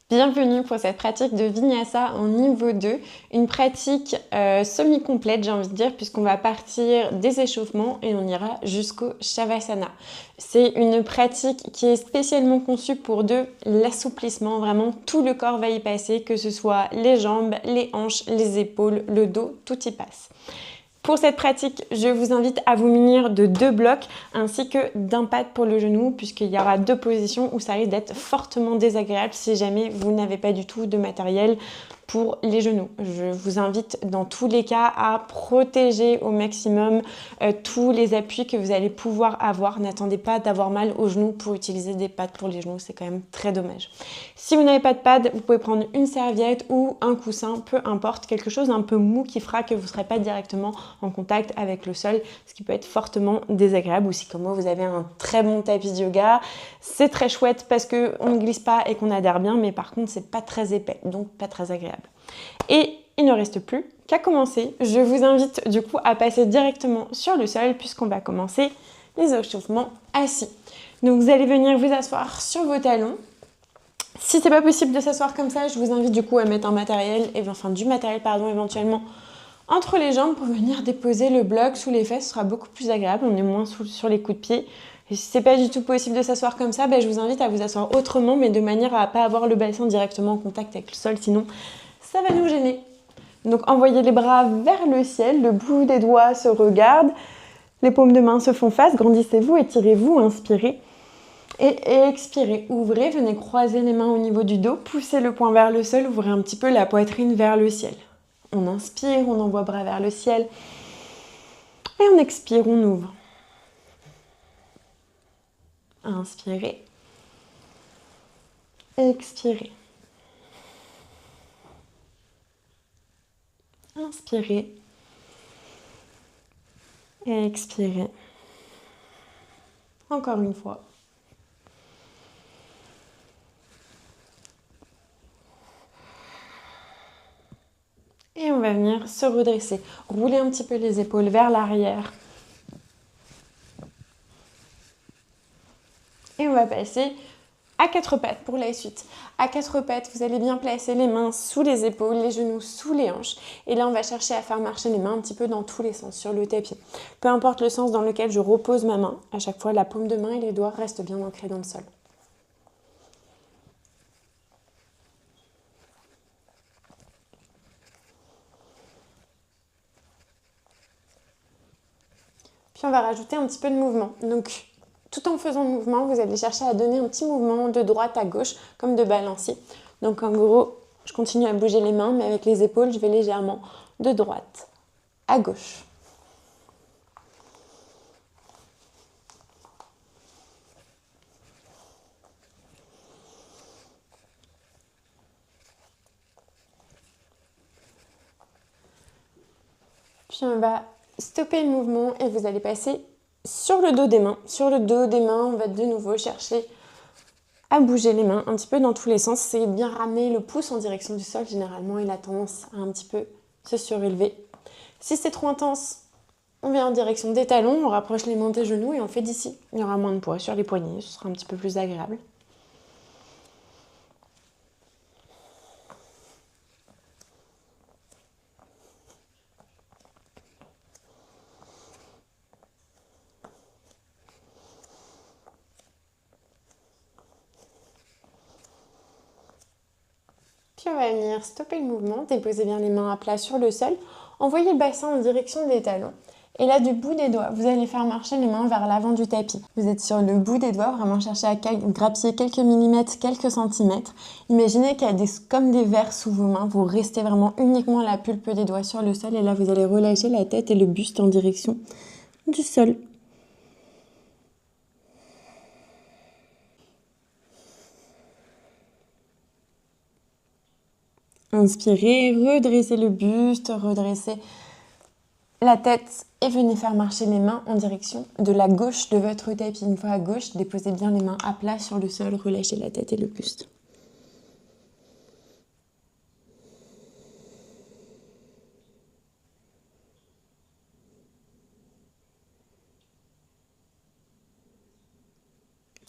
Bienvenue pour cette pratique de Vinyasa en niveau 2, une pratique semi-complète j'ai envie de dire puisqu'on va partir des échauffements et on ira jusqu'au Shavasana. C'est une pratique qui est spécialement conçue pour de l'assouplissement, vraiment tout le corps va y passer, que ce soit les jambes, les hanches, les épaules, le dos, tout y passe. Pour cette pratique, je vous invite à vous munir de 2 blocs ainsi que d'un pad pour le genou puisqu'il y aura 2 positions où ça risque d'être fortement désagréable si jamais vous n'avez pas du tout de matériel pour les genoux. Je vous invite dans tous les cas à protéger au maximum tous les appuis que vous allez pouvoir avoir. N'attendez pas d'avoir mal aux genoux pour utiliser des pads pour les genoux, c'est quand même très dommage. Si vous n'avez pas de pad, vous pouvez prendre une serviette ou un coussin, peu importe, quelque chose d'un peu mou qui fera que vous ne serez pas directement en contact avec le sol, ce qui peut être fortement désagréable. Ou si comme moi vous avez un très bon tapis de yoga, c'est très chouette parce qu'on ne glisse pas et qu'on adhère bien, mais par contre c'est pas très épais, donc pas très agréable. Et il ne reste plus qu'à commencer. Je vous invite du coup à passer directement sur le sol puisqu'on va commencer les échauffements assis. Donc vous allez venir vous asseoir sur vos talons. Si c'est pas possible de s'asseoir comme ça, je vous invite du coup à mettre du matériel éventuellement entre les jambes pour venir déposer le bloc sous les fesses. Ce sera beaucoup plus agréable, on est moins sur les coups de pied. Et si c'est pas du tout possible de s'asseoir comme ça, je vous invite à vous asseoir autrement, mais de manière à pas avoir le bassin directement en contact avec le sol, sinon ça va nous gêner. Donc envoyez les bras vers le ciel, le bout des doigts se regarde, les paumes de main se font face, grandissez-vous, étirez-vous, inspirez. Et expirez, ouvrez, venez croiser les mains au niveau du dos, poussez le poing vers le sol, ouvrez un petit peu la poitrine vers le ciel. On inspire, on envoie bras vers le ciel. Et on expire, on ouvre. Inspirez. Expirez. Inspirez. Expirez. Encore une fois. Et on va venir se redresser. Roulez un petit peu les épaules vers l'arrière. Et on va passer à 4 pattes pour la suite. À 4 pattes, vous allez bien placer les mains sous les épaules, les genoux sous les hanches. Et là, on va chercher à faire marcher les mains un petit peu dans tous les sens sur le tapis. Peu importe le sens dans lequel je repose ma main, à chaque fois, la paume de main et les doigts restent bien ancrés dans le sol. Puis on va rajouter un petit peu de mouvement. Donc, tout en faisant le mouvement, vous allez chercher à donner un petit mouvement de droite à gauche, comme de balancier. Donc en gros, je continue à bouger les mains, mais avec les épaules, je vais légèrement de droite à gauche. Puis on va stopper le mouvement et vous allez passer sur le dos des mains. Sur le dos des mains, on va de nouveau chercher à bouger les mains un petit peu dans tous les sens. Essayez de bien ramener le pouce en direction du sol. Généralement, il a tendance à un petit peu se surélever. Si c'est trop intense, on vient en direction des talons, on rapproche les mains des genoux et on fait d'ici. Il y aura moins de poids sur les poignets, ce sera un petit peu plus agréable. Puis on va venir stopper le mouvement, déposer bien les mains à plat sur le sol, envoyer le bassin en direction des talons. Et là, du bout des doigts, vous allez faire marcher les mains vers l'avant du tapis. Vous êtes sur le bout des doigts, vraiment chercher à grappiller quelques millimètres, quelques centimètres. Imaginez qu'il y a comme des verres sous vos mains. Vous restez vraiment uniquement la pulpe des doigts sur le sol. Et là, vous allez relâcher la tête et le buste en direction du sol. Inspirez, redressez le buste, redressez la tête et venez faire marcher les mains en direction de la gauche de votre tapis. Une fois à gauche, déposez bien les mains à plat sur le sol, relâchez la tête et le buste.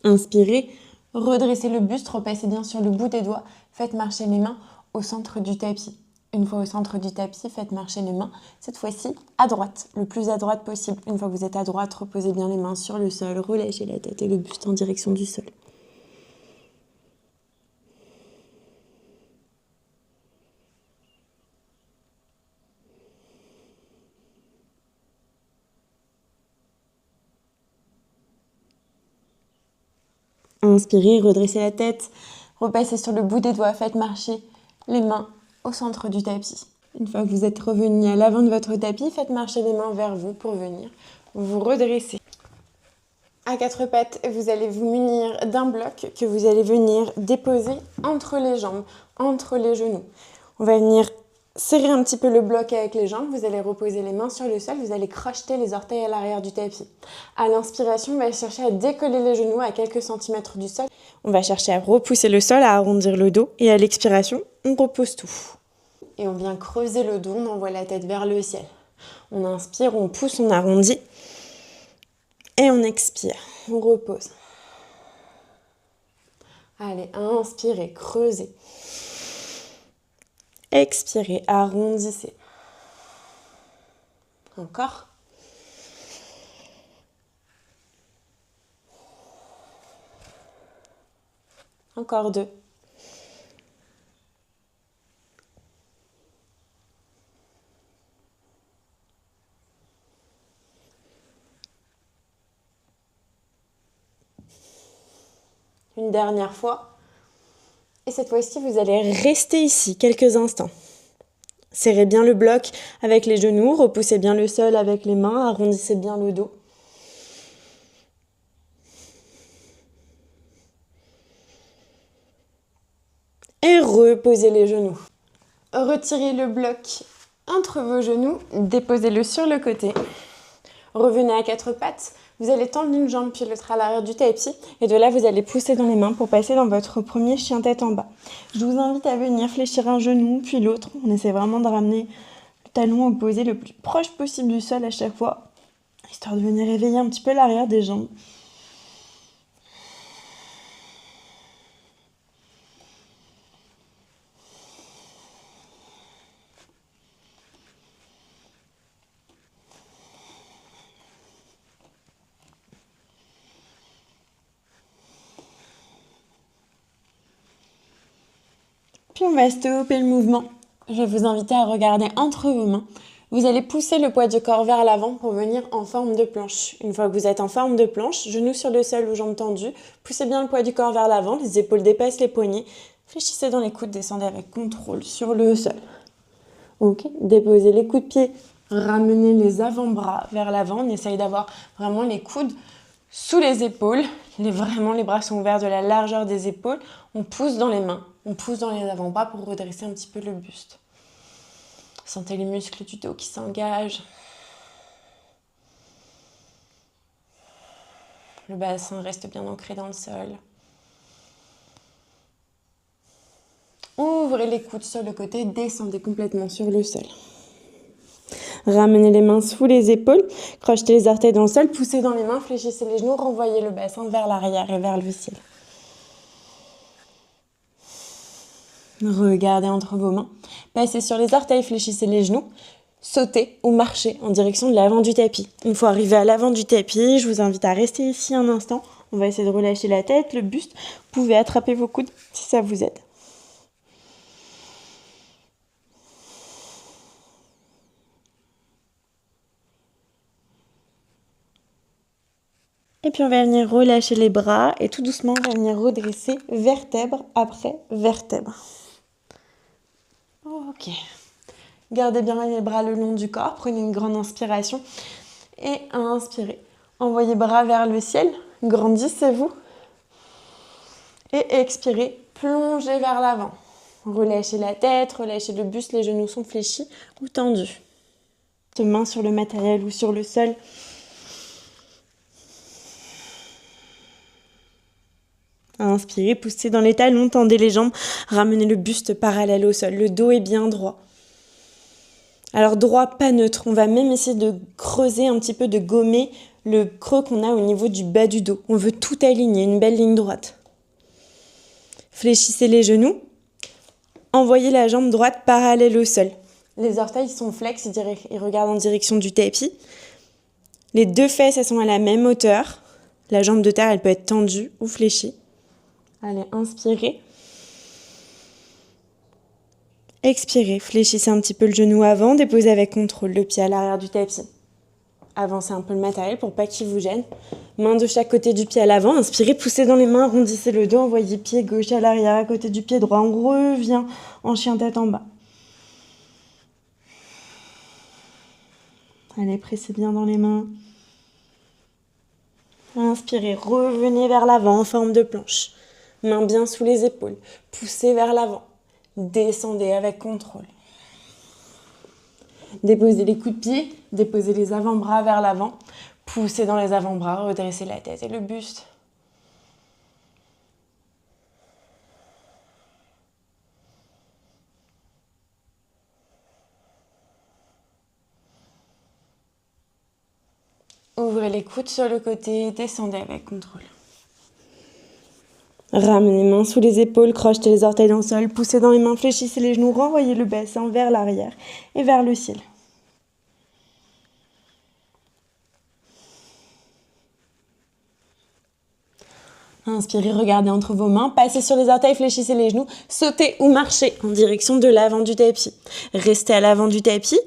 Inspirez, Redressez le buste, repassez bien sur le bout des doigts. Faites marcher les mains au centre du tapis. Une fois au centre du tapis, faites marcher les mains, cette fois-ci à droite, le plus à droite possible. Une fois que vous êtes à droite, reposez bien les mains sur le sol, relâchez la tête et le buste en direction du sol. Inspirez, redressez la tête, repassez sur le bout des doigts, faites marcher les mains au centre du tapis. Une fois que vous êtes revenu à l'avant de votre tapis, faites marcher les mains vers vous pour venir vous redresser. À quatre pattes, vous allez vous munir d'un bloc que vous allez venir déposer entre les jambes, entre les genoux. On va venir serrer un petit peu le bloc avec les jambes, vous allez reposer les mains sur le sol, vous allez crocheter les orteils à l'arrière du tapis. À l'inspiration, on va chercher à décoller les genoux à quelques centimètres du sol. On va chercher à repousser le sol, à arrondir le dos et à l'expiration, on repose tout. Et on vient creuser le dos, on envoie la tête vers le ciel. On inspire, on pousse, on arrondit et on expire, on repose. Allez, inspirez, creusez. Expirez, arrondissez. Encore. Encore 2. Une dernière fois. Et cette fois-ci, vous allez rester ici quelques instants. Serrez bien le bloc avec les genoux, repoussez bien le sol avec les mains, arrondissez bien le dos. Et reposez les genoux. Retirez le bloc entre vos genoux, déposez-le sur le côté. Revenez à quatre pattes. Vous allez tendre une jambe puis l'autre à l'arrière du tapis. Et de là, vous allez pousser dans les mains pour passer dans votre premier chien tête en bas. Je vous invite à venir fléchir un genou puis l'autre. On essaie vraiment de ramener le talon opposé le plus proche possible du sol à chaque fois, histoire de venir réveiller un petit peu l'arrière des jambes. Puis on va stopper le mouvement. Je vais vous inviter à regarder entre vos mains. Vous allez pousser le poids du corps vers l'avant pour venir en forme de planche. Une fois que vous êtes en forme de planche, genoux sur le sol ou jambes tendues, poussez bien le poids du corps vers l'avant, les épaules dépassent les poignets, fléchissez dans les coudes, descendez avec contrôle sur le sol. Ok, déposez les coups de pied, ramenez les avant-bras vers l'avant, on essaye d'avoir vraiment les coudes sous les épaules, vraiment les bras sont ouverts de la largeur des épaules, on pousse dans les mains, on pousse dans les avant-bras pour redresser un petit peu le buste. Sentez les muscles du dos qui s'engagent. Le bassin reste bien ancré dans le sol. Ouvrez les coudes sur le côté, descendez complètement sur le sol. Ramenez les mains sous les épaules, crochetez les orteils dans le sol, poussez dans les mains, fléchissez les genoux, renvoyez le bassin vers l'arrière et vers le ciel. Regardez entre vos mains, passez sur les orteils, fléchissez les genoux, sautez ou marchez en direction de l'avant du tapis. Une fois arrivé à l'avant du tapis, je vous invite à rester ici un instant. On va essayer de relâcher la tête, le buste. Vous pouvez attraper vos coudes si ça vous aide. Et puis on va venir relâcher les bras et tout doucement on va venir redresser vertèbre après vertèbre. Ok. Gardez bien les bras le long du corps, prenez une grande inspiration et inspirez. Envoyez bras vers le ciel, grandissez-vous et expirez, plongez vers l'avant. Relâchez la tête, relâchez le buste, les genoux sont fléchis ou tendus. Main sur le matériel ou sur le sol. Inspirez, poussez dans les talons, tendez les jambes, ramenez le buste parallèle au sol. Le dos est bien droit. Alors droit, pas neutre. On va même essayer de creuser un petit peu, de gommer le creux qu'on a au niveau du bas du dos. On veut tout aligner, une belle ligne droite. Fléchissez les genoux. Envoyez la jambe droite parallèle au sol. Les orteils sont flex, ils regardent en direction du tapis. Les deux fesses, elles sont à la même hauteur. La jambe de terre, elle peut être tendue ou fléchie. Allez, inspirez. Expirez, fléchissez un petit peu le genou avant, déposez avec contrôle le pied à l'arrière du tapis. Avancez un peu le matériel pour pas qu'il vous gêne. Main de chaque côté du pied à l'avant, inspirez, poussez dans les mains, arrondissez le dos, envoyez pied gauche à l'arrière à côté du pied droit. On revient en chien tête en bas. Allez, pressez bien dans les mains. Inspirez, revenez vers l'avant en forme de planche. Mains bien sous les épaules, poussez vers l'avant. Descendez avec contrôle. Déposez les coups de pied, déposez les avant-bras vers l'avant. Poussez dans les avant-bras, redressez la tête et le buste. Ouvrez les coudes sur le côté, descendez avec contrôle. Ramenez les mains sous les épaules, crochetez les orteils dans le sol, poussez dans les mains, fléchissez les genoux, renvoyez le bassin vers l'arrière et vers le ciel. Inspirez, regardez entre vos mains, passez sur les orteils, fléchissez les genoux, sautez ou marchez en direction de l'avant du tapis. Restez à l'avant du tapis,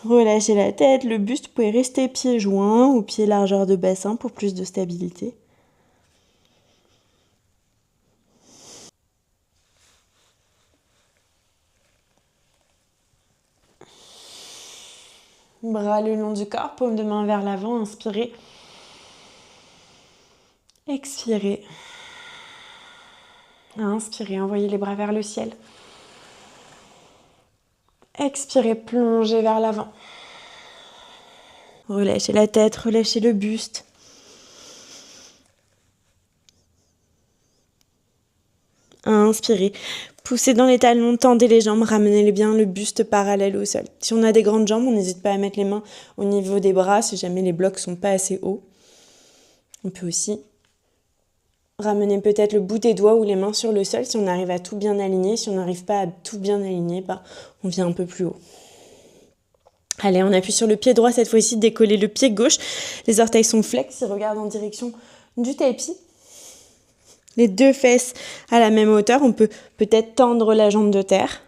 relâchez la tête, le buste, vous pouvez rester pieds joints ou pieds largeur de bassin pour plus de stabilité. Bras le long du corps, paume de main vers l'avant, inspirez. Expirez. Inspirez, envoyez les bras vers le ciel. Expirez, plongez vers l'avant. Relâchez la tête, relâchez le buste. Inspirez, poussez dans les talons, tendez les jambes, ramenez bien le buste parallèle au sol. Si on a des grandes jambes, on n'hésite pas à mettre les mains au niveau des bras si jamais les blocs sont pas assez hauts. On peut aussi ramener peut-être le bout des doigts ou les mains sur le sol si on arrive à tout bien aligner. Si on n'arrive pas à tout bien aligner, on vient un peu plus haut. Allez, on appuie sur le pied droit cette fois-ci, décollez le pied gauche. Les orteils sont flex, ils regardent en direction du tapis. Les deux fesses à la même hauteur, on peut peut-être tendre la jambe de terre.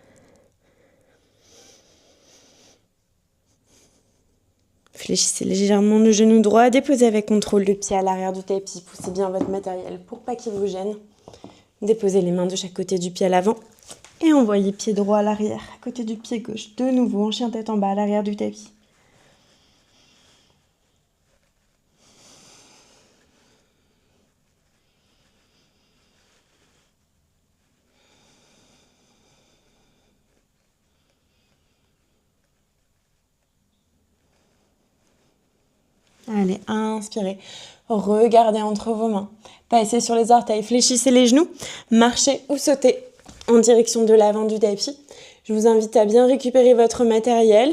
Fléchissez légèrement le genou droit, déposez avec contrôle le pied à l'arrière du tapis, poussez bien votre matériel pour pas qu'il vous gêne. Déposez les mains de chaque côté du pied à l'avant et envoyez pied droit à l'arrière, à côté du pied gauche. De nouveau en chien tête en bas à l'arrière du tapis. Allez, inspirez. Regardez entre vos mains. Passez sur les orteils, fléchissez les genoux. Marchez ou sautez en direction de l'avant du tapis. Je vous invite à bien récupérer votre matériel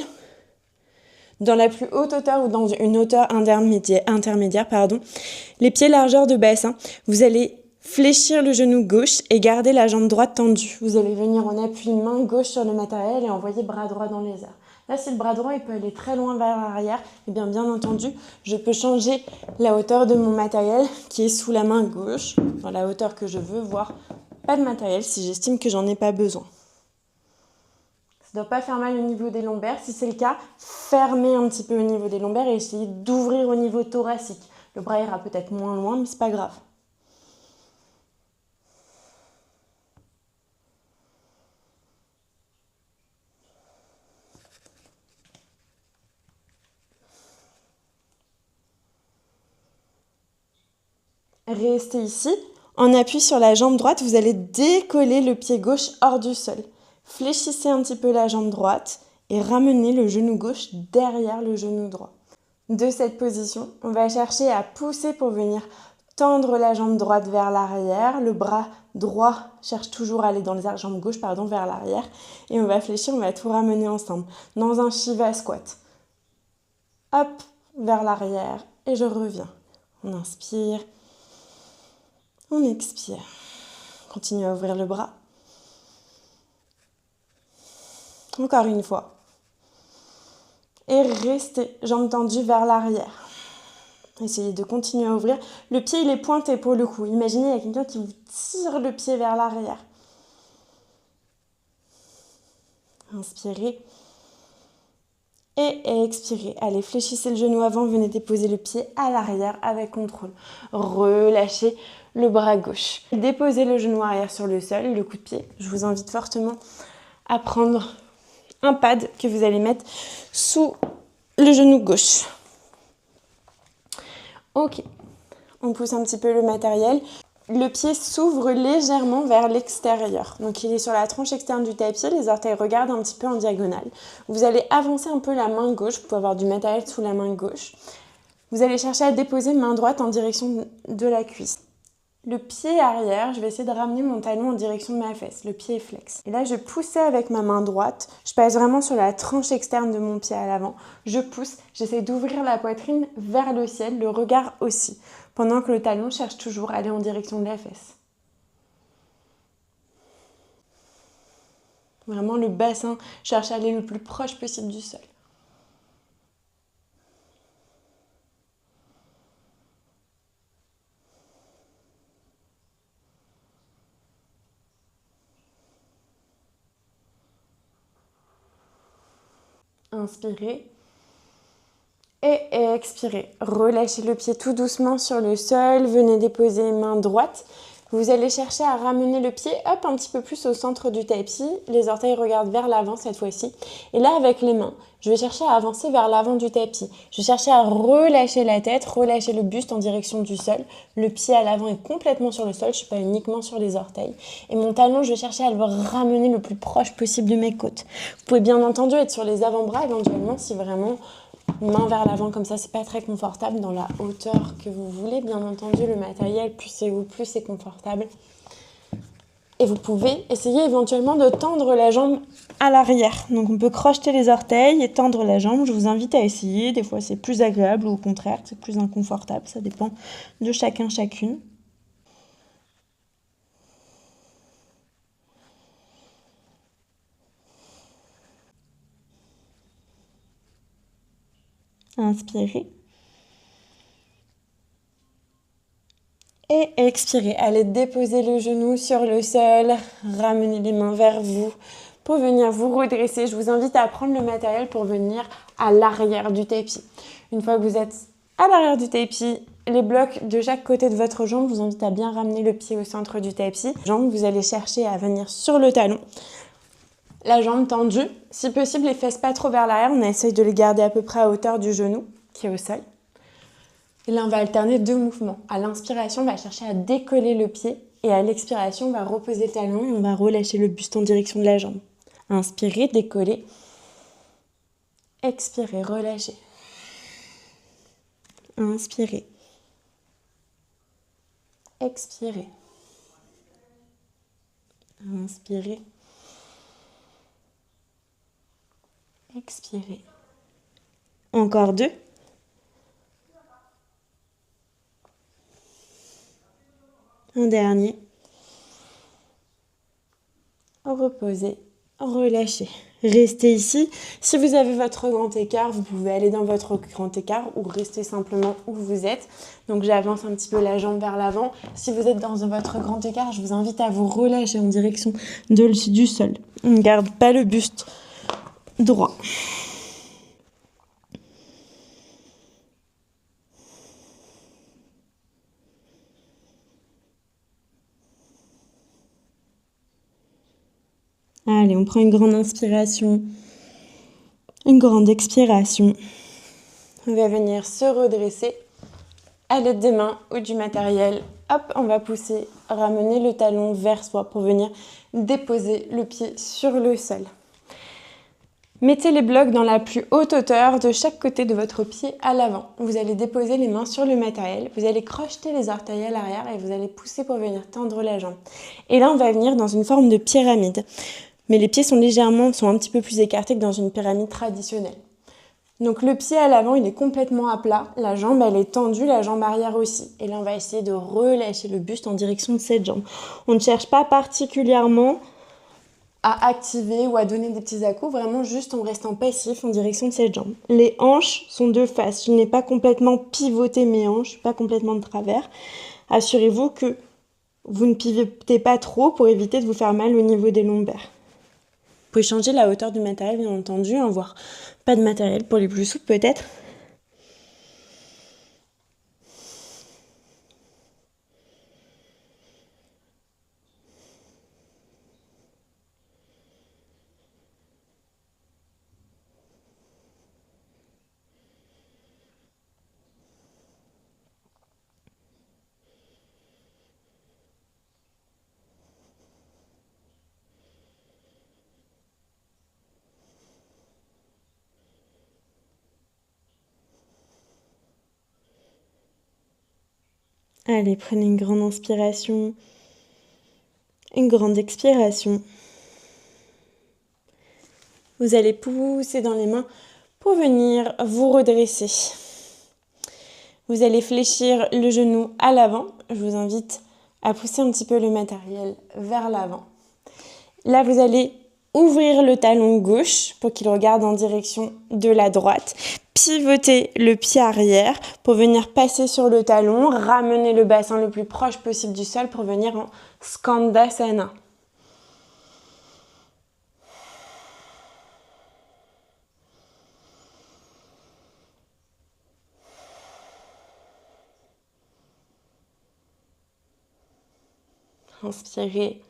dans la plus haute hauteur ou dans une hauteur intermédiaire. Les pieds largeur de bassin. Vous allez fléchir le genou gauche et garder la jambe droite tendue. Vous allez venir en appui main gauche sur le matériel et envoyer bras droit dans les airs. Là, si le bras droit il peut aller très loin vers l'arrière, et bien entendu, je peux changer la hauteur de mon matériel qui est sous la main gauche, dans la hauteur que je veux, voire pas de matériel si j'estime que j'en ai pas besoin. Ça ne doit pas faire mal au niveau des lombaires. Si c'est le cas, fermez un petit peu au niveau des lombaires et essayez d'ouvrir au niveau thoracique. Le bras ira peut-être moins loin, mais c'est pas grave. Restez ici. En appui sur la jambe droite, vous allez décoller le pied gauche hors du sol. Fléchissez un petit peu la jambe droite et ramenez le genou gauche derrière le genou droit. De cette position, on va chercher à pousser pour venir tendre la jambe droite vers l'arrière. Le bras droit cherche toujours à aller dans la jambe gauche vers l'arrière. Et on va fléchir, on va tout ramener ensemble dans un Shiva squat. Hop, vers l'arrière et je reviens. On inspire. On expire. Continuez à ouvrir le bras. Encore une fois. Et restez, jambes tendues vers l'arrière. Essayez de continuer à ouvrir. Le pied, il est pointé pour le coup. Imaginez, il y a quelqu'un qui vous tire le pied vers l'arrière. Inspirez. Et expirez. Allez, fléchissez le genou avant. Venez déposer le pied à l'arrière avec contrôle. Relâchez le bras gauche. Déposez le genou arrière sur le sol, le coup de pied. Je vous invite fortement à prendre un pad que vous allez mettre sous le genou gauche. Ok, on pousse un petit peu le matériel. Le pied s'ouvre légèrement vers l'extérieur. Donc il est sur la tranche externe du tapis, les orteils regardent un petit peu en diagonale. Vous allez avancer un peu la main gauche, vous pouvez avoir du matériel sous la main gauche. Vous allez chercher à déposer main droite en direction de la cuisse. Le pied arrière, je vais essayer de ramener mon talon en direction de ma fesse. Le pied est flex. Et là, je pousse avec ma main droite. Je passe vraiment sur la tranche externe de mon pied à l'avant. Je pousse, j'essaie d'ouvrir la poitrine vers le ciel, le regard aussi, pendant que le talon cherche toujours à aller en direction de la fesse. Vraiment, le bassin cherche à aller le plus proche possible du sol. Inspirez et expirez. Relâchez le pied tout doucement sur le sol. Venez déposer main droite. Vous allez chercher à ramener le pied un petit peu plus au centre du tapis. Les orteils regardent vers l'avant cette fois-ci. Et là, avec les mains, je vais chercher à avancer vers l'avant du tapis. Je vais chercher à relâcher la tête, relâcher le buste en direction du sol. Le pied à l'avant est complètement sur le sol. Je ne suis pas uniquement sur les orteils. Et mon talon, je vais chercher à le ramener le plus proche possible de mes côtes. Vous pouvez bien entendu être sur les avant-bras éventuellement si vraiment... Main vers l'avant comme ça, c'est pas très confortable dans la hauteur que vous voulez. Bien entendu, le matériel, plus c'est haut, plus c'est confortable. Et vous pouvez essayer éventuellement de tendre la jambe à l'arrière. Donc on peut crocheter les orteils et tendre la jambe. Je vous invite à essayer. Des fois c'est plus agréable ou au contraire c'est plus inconfortable. Ça dépend de chacun, chacune. Inspirez. Et expirez. Allez déposer le genou sur le sol. Ramenez les mains vers vous pour venir vous redresser. Je vous invite à prendre le matériel pour venir à l'arrière du tapis. Une fois que vous êtes à l'arrière du tapis, les blocs de chaque côté de votre jambe, je vous invite à bien ramener le pied au centre du tapis. Jambe, vous allez chercher à venir sur le talon. La jambe tendue, si possible les fesses pas trop vers l'arrière, on essaye de les garder à peu près à hauteur du genou qui est au sol. Et là on va alterner deux mouvements. À l'inspiration, on va chercher à décoller le pied et à l'expiration, on va reposer le talon et on va relâcher le buste en direction de la jambe. Inspirez, décollez. Expirez, relâchez. Inspirez. Expirez. Inspirez. Expirez. Encore deux. Un dernier. Reposez, relâchez. Restez ici. Si vous avez votre grand écart, vous pouvez aller dans votre grand écart ou rester simplement où vous êtes. Donc j'avance un petit peu la jambe vers l'avant. Si vous êtes dans votre grand écart, je vous invite à vous relâcher en direction du sol. On ne garde pas le buste droit. Allez, on prend une grande inspiration, une grande expiration. On va venir se redresser à l'aide des mains ou du matériel. Hop, on va pousser, ramener le talon vers soi pour venir déposer le pied sur le sol. Mettez les blocs dans la plus haute hauteur de chaque côté de votre pied à l'avant. Vous allez déposer les mains sur le matériel, vous allez crocheter les orteils à l'arrière et vous allez pousser pour venir tendre la jambe. Et là, on va venir dans une forme de pyramide. Mais les pieds sont un petit peu plus écartés que dans une pyramide traditionnelle. Donc le pied à l'avant, il est complètement à plat. La jambe, elle est tendue, la jambe arrière aussi. Et là, on va essayer de relâcher le buste en direction de cette jambe. On ne cherche pas particulièrement à activer ou à donner des petits à-coups, vraiment juste en restant passif en direction de cette jambe. Les hanches sont de face. Je n'ai pas complètement pivoté mes hanches, pas complètement de travers. Assurez-vous que vous ne pivotez pas trop pour éviter de vous faire mal au niveau des lombaires. Vous pouvez changer la hauteur du matériel, bien entendu, voire pas de matériel pour les plus souples peut-être. Allez, prenez une grande inspiration, une grande expiration. Vous allez pousser dans les mains pour venir vous redresser. Vous allez fléchir le genou à l'avant. Je vous invite à pousser un petit peu le matériel vers l'avant. Là, vous allez ouvrir le talon gauche pour qu'il regarde en direction de la droite. Pivoter le pied arrière pour venir passer sur le talon, ramener le bassin le plus proche possible du sol pour venir en Skandasana. Inspirez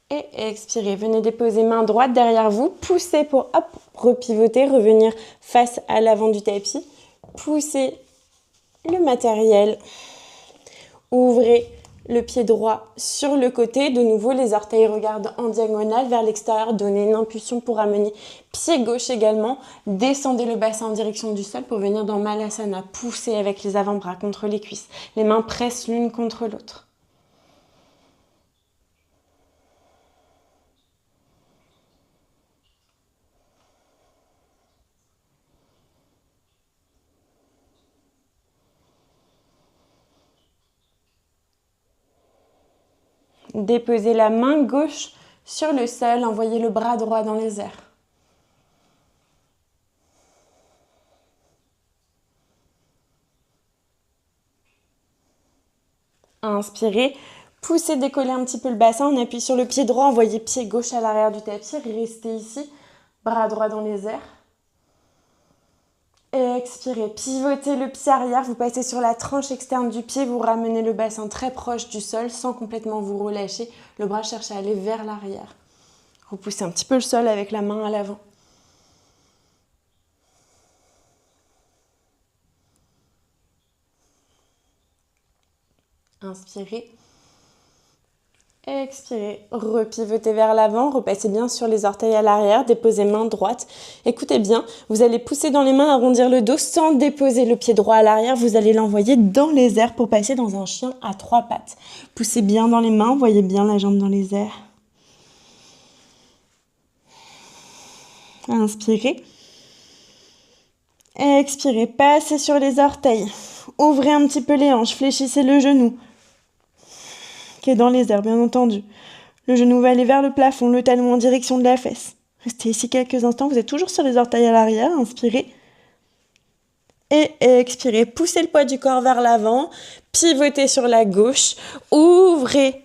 et expirez. Venez déposer main droite derrière vous. Poussez pour repivoter, revenir face à l'avant du tapis. Poussez le matériel. Ouvrez le pied droit sur le côté. De nouveau, les orteils regardent en diagonale vers l'extérieur. Donnez une impulsion pour amener pied gauche également. Descendez le bassin en direction du sol pour venir dans Malasana. Poussez avec les avant-bras contre les cuisses. Les mains pressent l'une contre l'autre. Déposez la main gauche sur le sol, envoyez le bras droit dans les airs. Inspirez, poussez, décollez un petit peu le bassin, on appuie sur le pied droit, envoyez pied gauche à l'arrière du tapis, restez ici, bras droit dans les airs. Expirez, pivotez le pied arrière, vous passez sur la tranche externe du pied, vous ramenez le bassin très proche du sol sans complètement vous relâcher. Le bras cherche à aller vers l'arrière. Repoussez un petit peu le sol avec la main à l'avant. Inspirez. Expirez, repivotez vers l'avant, repassez bien sur les orteils à l'arrière, déposez main droite. Écoutez bien, vous allez pousser dans les mains, arrondir le dos sans déposer le pied droit à l'arrière. Vous allez l'envoyer dans les airs pour passer dans un chien à 3 pattes. Poussez bien dans les mains, voyez bien la jambe dans les airs. Inspirez. Expirez, passez sur les orteils. Ouvrez un petit peu les hanches, fléchissez le genou qui est dans les airs, bien entendu. Le genou va aller vers le plafond, le talon en direction de la fesse. Restez ici quelques instants, vous êtes toujours sur les orteils à l'arrière, inspirez. Et expirez, poussez le poids du corps vers l'avant, pivotez sur la gauche, ouvrez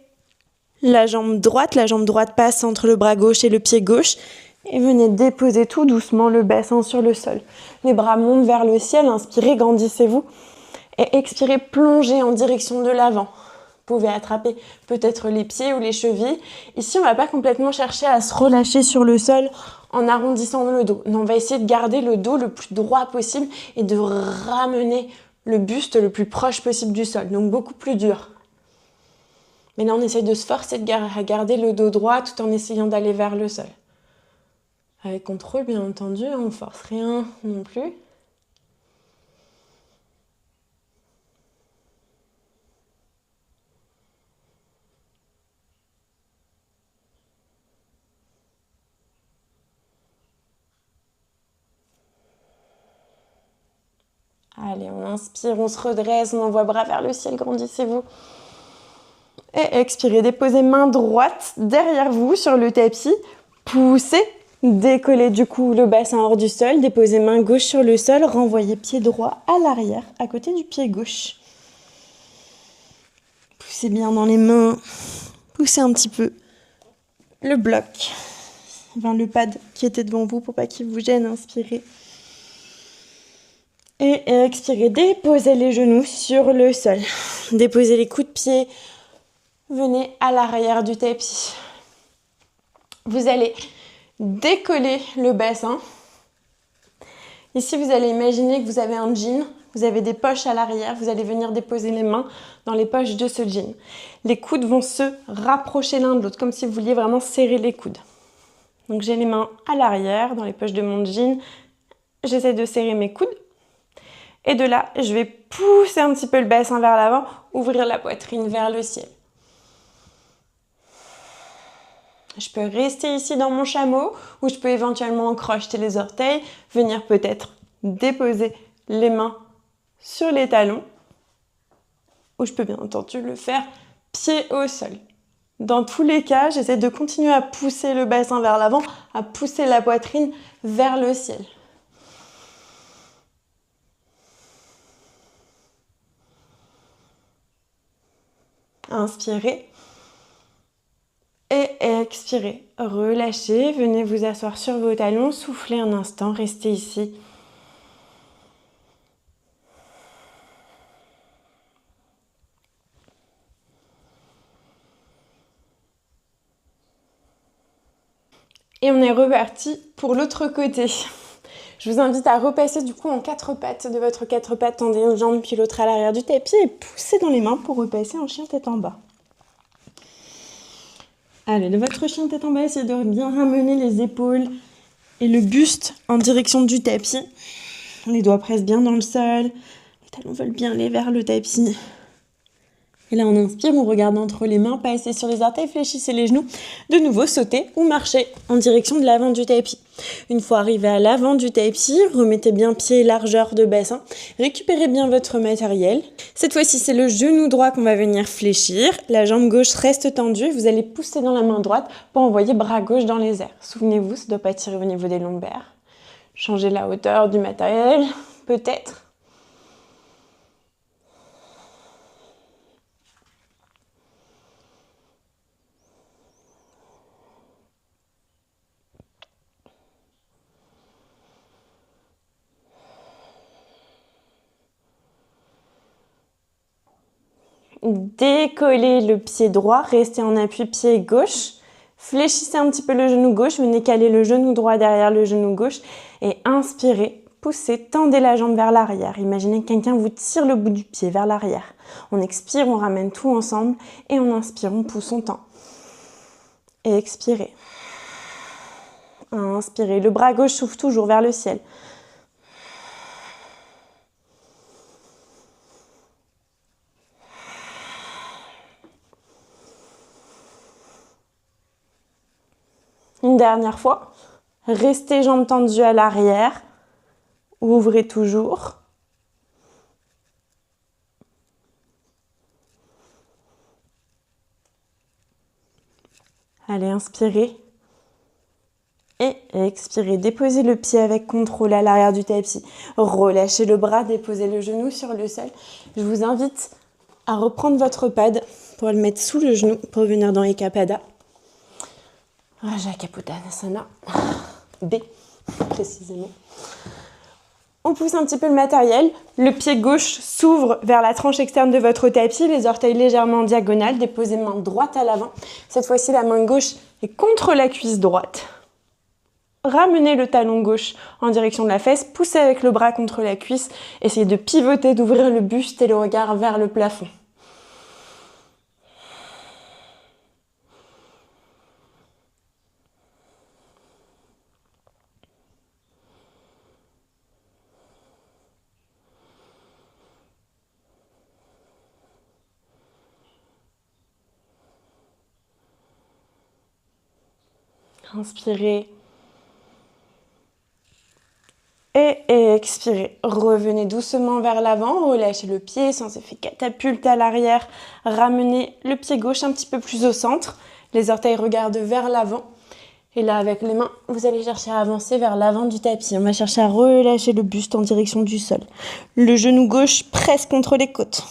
la jambe droite passe entre le bras gauche et le pied gauche, et venez déposer tout doucement le bassin sur le sol. Les bras montent vers le ciel, inspirez, grandissez-vous, et expirez, plongez en direction de l'avant. Vous pouvez attraper peut-être les pieds ou les chevilles. Ici, on ne va pas complètement chercher à se relâcher sur le sol en arrondissant le dos. Non, on va essayer de garder le dos le plus droit possible et de ramener le buste le plus proche possible du sol. Donc beaucoup plus dur. Mais là, on essaie de se forcer à garder le dos droit tout en essayant d'aller vers le sol. Avec contrôle, bien entendu, on ne force rien non plus. Allez, on inspire, on se redresse, on envoie bras vers le ciel, grandissez-vous. Et expirez, déposez main droite derrière vous sur le tapis. Poussez, décollez du coup le bassin hors du sol. Déposez main gauche sur le sol, renvoyez pied droit à l'arrière, à côté du pied gauche. Poussez bien dans les mains, poussez un petit peu le bloc, le pad qui était devant vous pour pas qu'il vous gêne. Inspirez. Et expirez, déposez les genoux sur le sol. Déposez les coups de pied. Venez à l'arrière du tapis. Vous allez décoller le bassin. Ici, vous allez imaginer que vous avez un jean. Vous avez des poches à l'arrière. Vous allez venir déposer les mains dans les poches de ce jean. Les coudes vont se rapprocher l'un de l'autre, comme si vous vouliez vraiment serrer les coudes. Donc, j'ai les mains à l'arrière, dans les poches de mon jean. J'essaie de serrer mes coudes. Et de là, je vais pousser un petit peu le bassin vers l'avant, ouvrir la poitrine vers le ciel. Je peux rester ici dans mon chameau ou je peux éventuellement crocheter les orteils, venir peut-être déposer les mains sur les talons ou je peux bien entendu le faire pied au sol. Dans tous les cas, j'essaie de continuer à pousser le bassin vers l'avant, à pousser la poitrine vers le ciel. Inspirez et expirez. Relâchez, venez vous asseoir sur vos talons, soufflez un instant, restez ici. Et on est reparti pour l'autre côté. Je vous invite à repasser du coup en 4 pattes. De votre 4 pattes, tendez une jambe puis l'autre à l'arrière du tapis et poussez dans les mains pour repasser en chien tête en bas. Allez, de votre chien tête en bas, essayez de bien ramener les épaules et le buste en direction du tapis. Les doigts pressent bien dans le sol. Les talons veulent bien aller vers le tapis. Et là, on inspire, on regarde entre les mains, passez sur les orteils, fléchissez les genoux. De nouveau, sautez ou marchez en direction de l'avant du tapis. Une fois arrivé à l'avant du tapis, remettez bien pied largeur de bassin. Récupérez bien votre matériel. Cette fois-ci, c'est le genou droit qu'on va venir fléchir. La jambe gauche reste tendue. Vous allez pousser dans la main droite pour envoyer bras gauche dans les airs. Souvenez-vous, ça ne doit pas tirer au niveau des lombaires. Changez la hauteur du matériel, peut-être. Décollez le pied droit, restez en appui pied gauche. Fléchissez un petit peu le genou gauche, venez caler le genou droit derrière le genou gauche et inspirez, poussez, tendez la jambe vers l'arrière. Imaginez que quelqu'un vous tire le bout du pied vers l'arrière. On expire, on ramène tout ensemble et on inspire, on pousse, on tend. Et expirez. Inspirez, le bras gauche s'ouvre toujours vers le ciel. Une dernière fois, restez jambes tendues à l'arrière, ouvrez toujours. Allez, inspirez et expirez. Déposez le pied avec contrôle à l'arrière du tapis. Relâchez le bras, déposez le genou sur le sol. Je vous invite à reprendre votre pad pour le mettre sous le genou pour venir dans Ekapada. Raja Kapotanasana B, précisément. On pousse un petit peu le matériel. Le pied gauche s'ouvre vers la tranche externe de votre tapis, les orteils légèrement en diagonale. Déposez main droite à l'avant. Cette fois-ci, la main gauche est contre la cuisse droite. Ramenez le talon gauche en direction de la fesse. Poussez avec le bras contre la cuisse. Essayez de pivoter, d'ouvrir le buste et le regard vers le plafond. Inspirez. Et expirez. Revenez doucement vers l'avant, relâchez le pied sans effet catapulte à l'arrière. Ramenez le pied gauche un petit peu plus au centre. Les orteils regardent vers l'avant. Et là, avec les mains, vous allez chercher à avancer vers l'avant du tapis. On va chercher à relâcher le buste en direction du sol. Le genou gauche presse contre les côtes.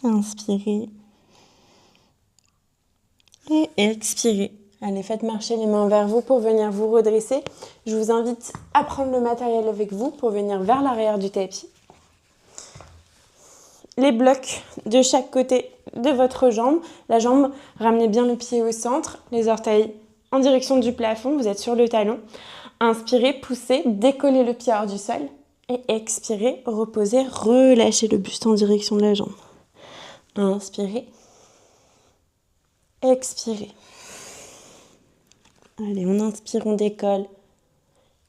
Inspirez. Et expirez. Allez, faites marcher les mains vers vous pour venir vous redresser. Je vous invite à prendre le matériel avec vous pour venir vers l'arrière du tapis. Les blocs de chaque côté de votre jambe. La jambe, ramenez bien le pied au centre, les orteils en direction du plafond, vous êtes sur le talon. Inspirez, poussez, décollez le pied hors du sol. Et expirez, reposez, relâchez le buste en direction de la jambe. Inspirez. Expirez. Allez, on inspire, on décolle.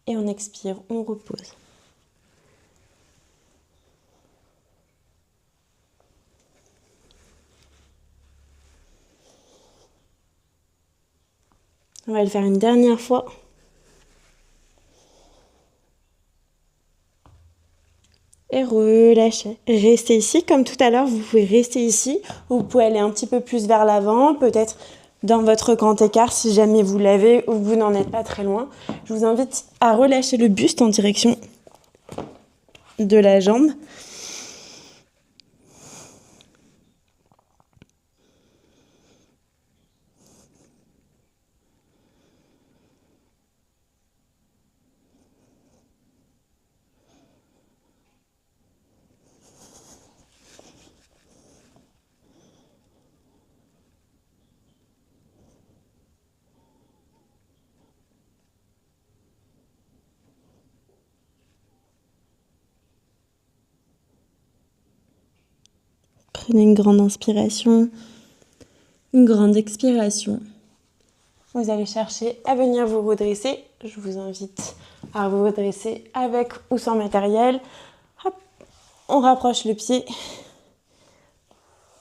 Et on expire, on repose. On va le faire une dernière fois. Et relâchez. Restez ici. Comme tout à l'heure, vous pouvez rester ici. Vous pouvez aller un petit peu plus vers l'avant, peut-être dans votre grand écart si jamais vous l'avez ou vous n'en êtes pas très loin. Je vous invite à relâcher le buste en direction de la jambe. Prenez une grande inspiration, une grande expiration. Vous allez chercher à venir vous redresser. Je vous invite à vous redresser avec ou sans matériel. Hop, on rapproche le pied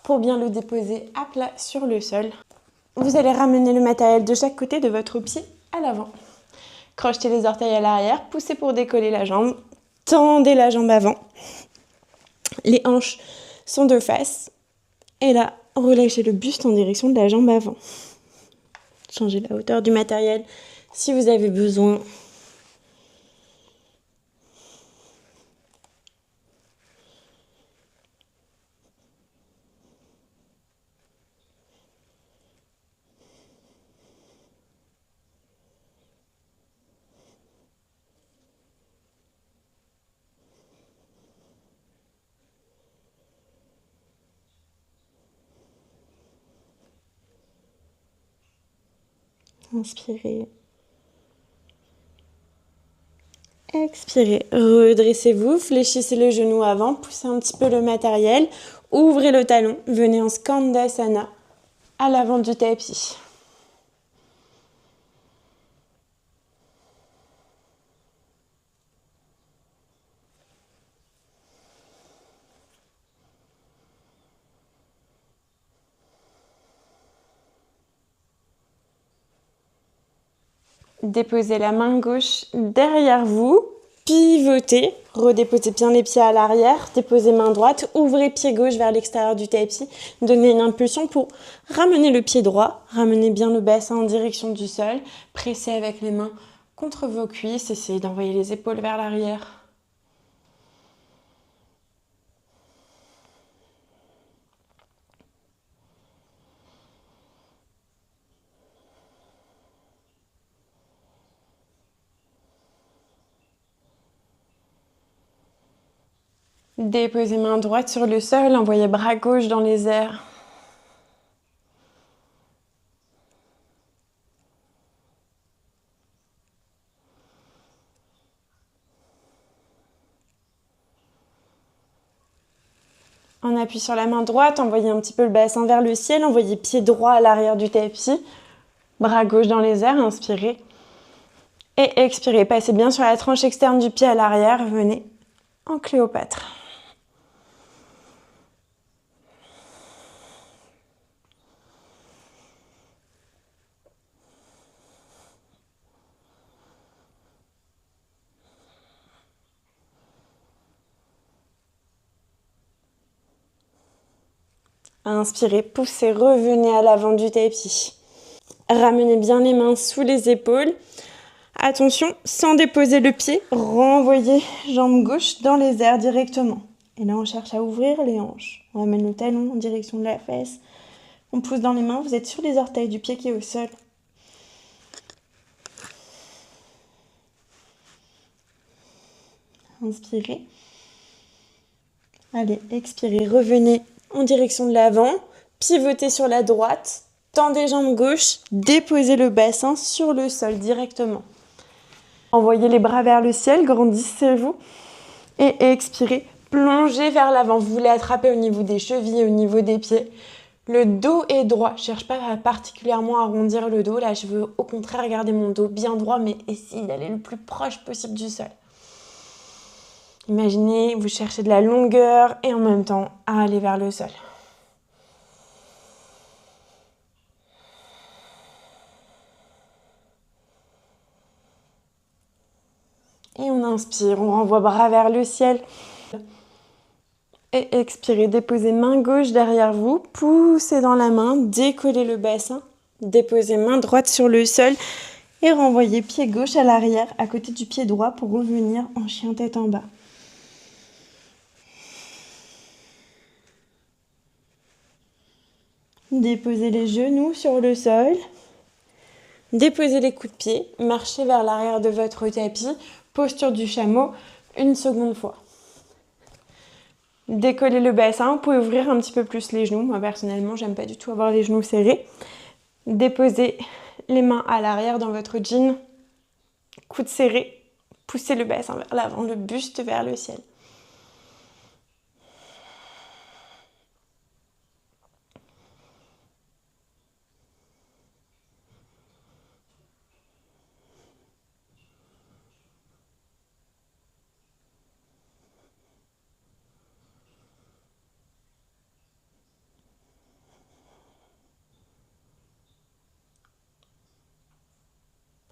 pour bien le déposer à plat sur le sol. Vous allez ramener le matériel de chaque côté de votre pied à l'avant. Crochetez les orteils à l'arrière, poussez pour décoller la jambe. Tendez la jambe avant. Les hanches sont de face. Et là, relâchez le buste en direction de la jambe avant. Changez la hauteur du matériel si vous avez besoin. Inspirez. Expirez. Redressez-vous, fléchissez le genou avant, poussez un petit peu le matériel, ouvrez le talon, venez en Skandasana à l'avant du tapis. Déposez la main gauche derrière vous, pivotez, redéposez bien les pieds à l'arrière, déposez main droite, ouvrez pied gauche vers l'extérieur du tapis, donnez une impulsion pour ramener le pied droit, ramenez bien le bassin en direction du sol, pressez avec les mains contre vos cuisses, essayez d'envoyer les épaules vers l'arrière. Déposez main droite sur le sol, envoyez bras gauche dans les airs. On appuie sur la main droite, envoyez un petit peu le bassin vers le ciel, envoyez pied droit à l'arrière du tapis, bras gauche dans les airs, inspirez. Et expirez, passez bien sur la tranche externe du pied à l'arrière, venez en Cléopâtre. Inspirez, poussez, revenez à l'avant du tapis. Ramenez bien les mains sous les épaules. Attention, sans déposer le pied, renvoyez jambe gauche dans les airs directement. Et là, on cherche à ouvrir les hanches. On ramène le talon en direction de la fesse. On pousse dans les mains, vous êtes sur les orteils du pied qui est au sol. Inspirez. Allez, expirez, revenez en direction de l'avant. Pivotez sur la droite. Tendez jambe gauche, déposez le bassin sur le sol directement. Envoyez les bras vers le ciel, grandissez-vous et expirez, plongez vers l'avant. Vous voulez attraper au niveau des chevilles, au niveau des pieds. Le dos est droit, je ne cherche pas particulièrement à arrondir le dos. Là, je veux au contraire garder mon dos bien droit, mais essayer d'aller le plus proche possible du sol. Imaginez, vous cherchez de la longueur et en même temps à aller vers le sol. Et on inspire, on renvoie bras vers le ciel. Et expirez, déposez main gauche derrière vous, poussez dans la main, décollez le bassin, déposez main droite sur le sol et renvoyez pied gauche à l'arrière, à côté du pied droit pour revenir en chien tête en bas. Déposez les genoux sur le sol, déposez les coups de pied, marchez vers l'arrière de votre tapis, posture du chameau, une seconde fois. Décollez le bassin, vous pouvez ouvrir un petit peu plus les genoux. Moi personnellement, j'aime pas du tout avoir les genoux serrés. Déposez les mains à l'arrière dans votre jean, coude serré, poussez le bassin vers l'avant, le buste vers le ciel.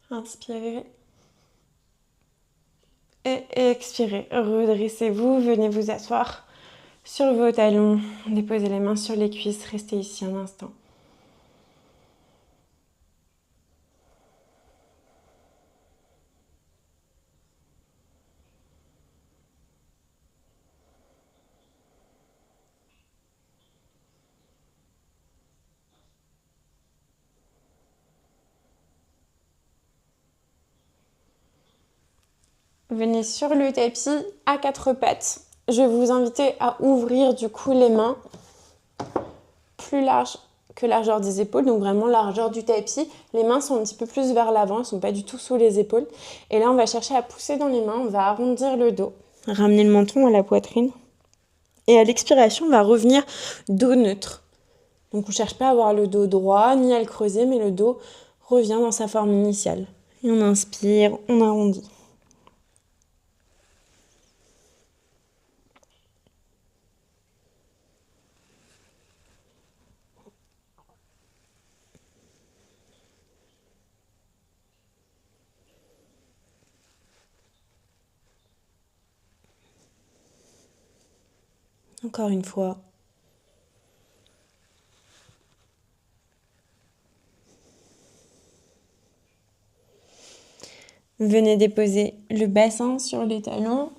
Inspirez. Et expirez. Redressez-vous, venez vous asseoir sur vos talons. Déposez les mains sur les cuisses, restez ici un instant. Venez sur le tapis à quatre pattes. Je vais vous inviter à ouvrir du coup les mains plus larges que largeur des épaules, donc vraiment largeur du tapis. Les mains sont un petit peu plus vers l'avant, elles ne sont pas du tout sous les épaules. Et là, on va chercher à pousser dans les mains, on va arrondir le dos, ramener le menton à la poitrine. Et à l'expiration, on va revenir dos neutre. Donc on ne cherche pas à avoir le dos droit, ni à le creuser, mais le dos revient dans sa forme initiale. Et on inspire, on arrondit. Encore une fois. Venez déposer le bassin sur les talons.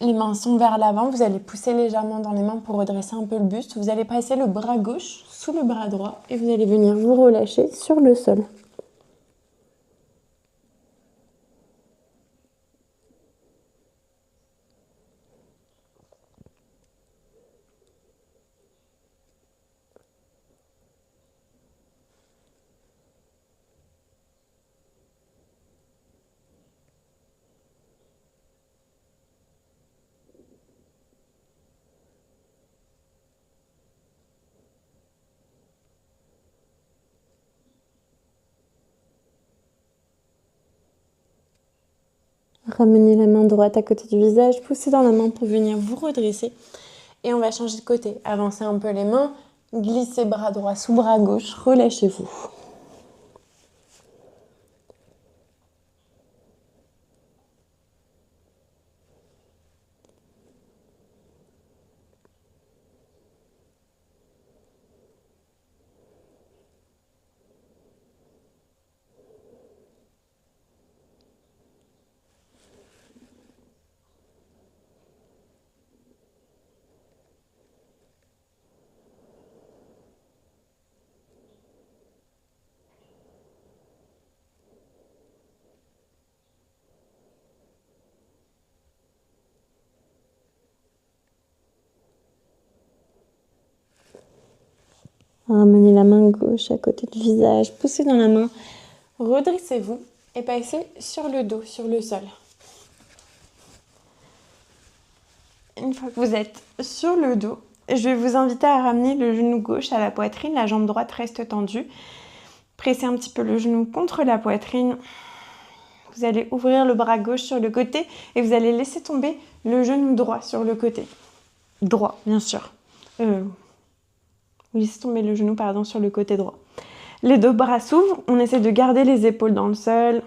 Les mains sont vers l'avant. Vous allez pousser légèrement dans les mains pour redresser un peu le buste. Vous allez passer le bras gauche sous le bras droit et vous allez venir vous relâcher sur le sol. Ramenez la main droite à côté du visage, poussez dans la main pour venir vous redresser. Et on va changer de côté. Avancez un peu les mains, glissez bras droit sous bras gauche, relâchez-vous. Ramenez la main gauche à côté du visage, poussez dans la main, redressez-vous et passez sur le dos, sur le sol. Une fois que vous êtes sur le dos, je vais vous inviter à ramener le genou gauche à la poitrine, la jambe droite reste tendue. Pressez un petit peu le genou contre la poitrine. Vous allez ouvrir le bras gauche sur le côté et vous allez laisser tomber le genou droit sur le côté. Droit, bien sûr. Vous laissez tomber le genou, pardon, sur le côté droit. Les deux bras s'ouvrent, on essaie de garder les épaules dans le sol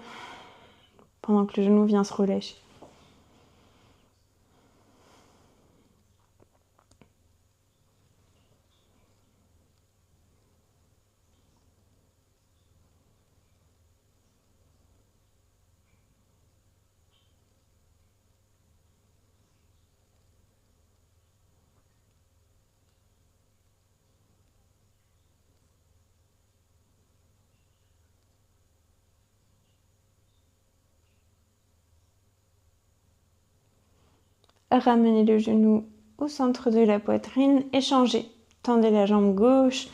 pendant que le genou vient se relâcher. Ramenez le genou au centre de la poitrine, échangez. Tendez la jambe gauche,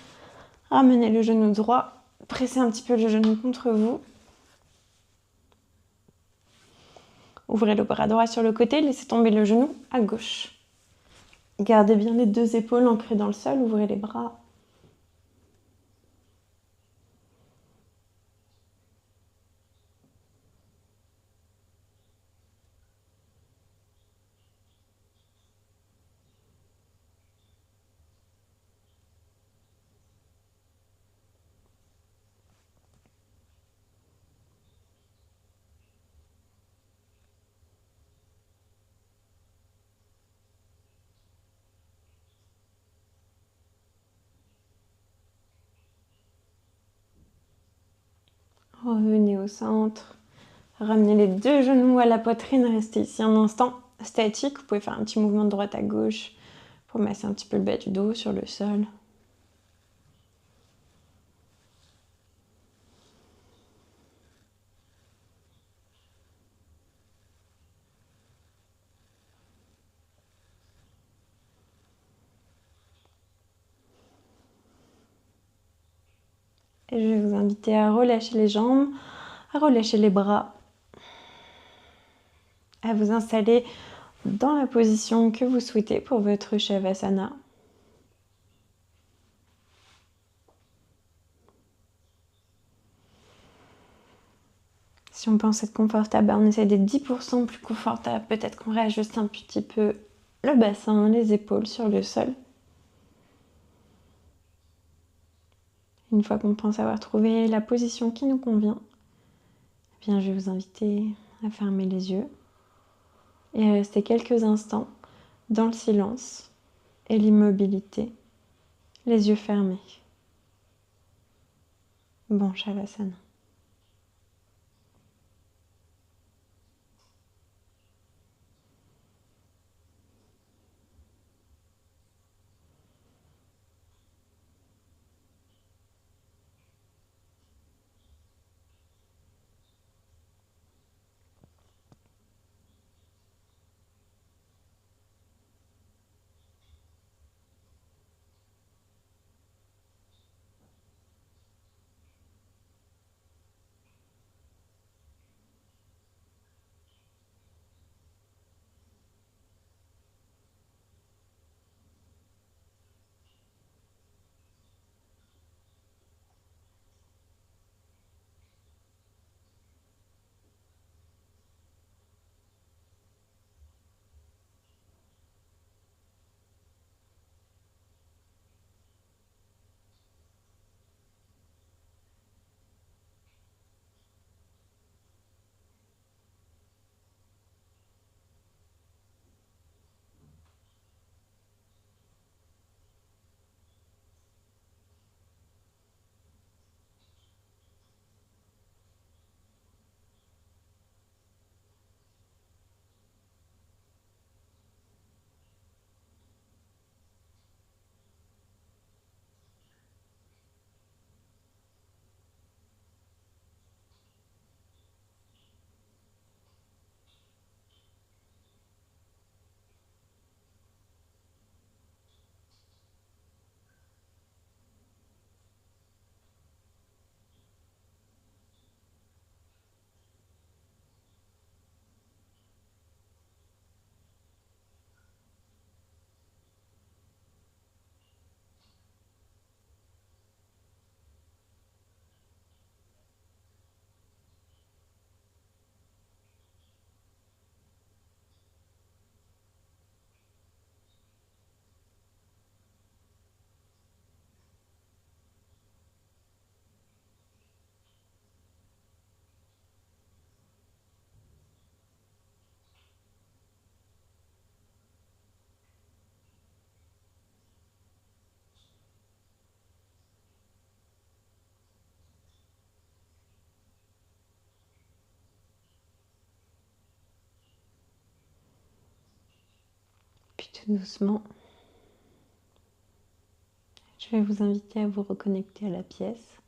ramenez le genou droit, pressez un petit peu le genou contre vous. Ouvrez le bras droit sur le côté, laissez tomber le genou à gauche. Gardez bien les deux épaules ancrées dans le sol, ouvrez les bras. Revenez au centre. Ramenez les deux genoux à la poitrine. Restez ici un instant statique. Vous pouvez faire un petit mouvement de droite à gauche pour masser un petit peu le bas du dos sur le sol. Et je vais vous inviter à relâcher les jambes, à relâcher les bras, à vous installer dans la position que vous souhaitez pour votre Shavasana. Si on pense être confortable, on essaie d'être 10% plus confortable. Peut-être qu'on réajuste un petit peu le bassin, les épaules sur le sol. Une fois qu'on pense avoir trouvé la position qui nous convient, eh bien, je vais vous inviter à fermer les yeux et à rester quelques instants dans le silence et l'immobilité, les yeux fermés. Bon Shavasana. tout doucement, je vais vous inviter à vous reconnecter à la pièce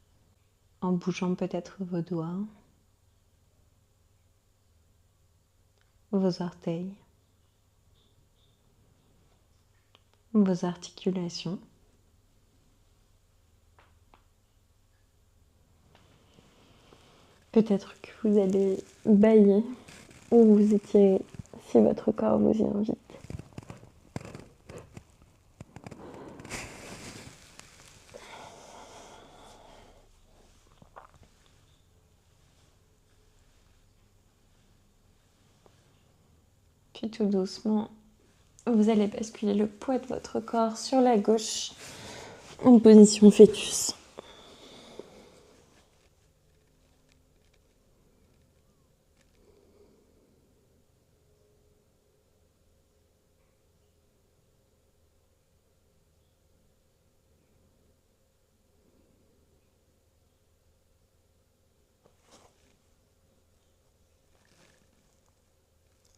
en bougeant peut-être vos doigts, vos orteils, vos articulations. Peut-être que vous allez bâiller ou vous étirer si votre corps vous y invite. Puis tout doucement, vous allez basculer le poids de votre corps sur la gauche en position fœtus.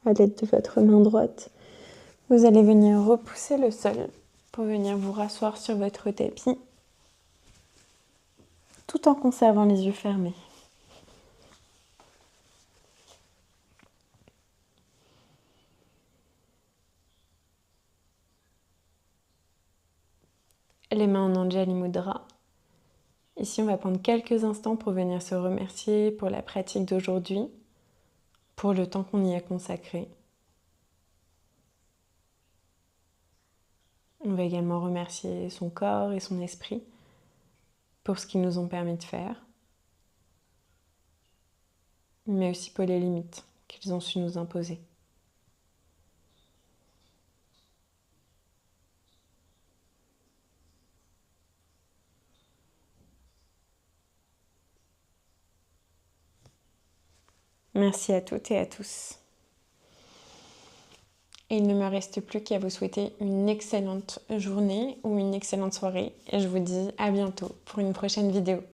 À l'aide de votre main droite, vous allez venir repousser le sol pour venir vous rasseoir sur votre tapis tout en conservant les yeux fermés. Les mains en Anjali Mudra. Ici, on va prendre quelques instants pour venir se remercier pour la pratique d'aujourd'hui, pour le temps qu'on y a consacré. On va également remercier son corps et son esprit pour ce qu'ils nous ont permis de faire, mais aussi pour les limites qu'ils ont su nous imposer. Merci à toutes et à tous. Et il ne me reste plus qu'à vous souhaiter une excellente journée ou une excellente soirée. Et je vous dis à bientôt pour une prochaine vidéo.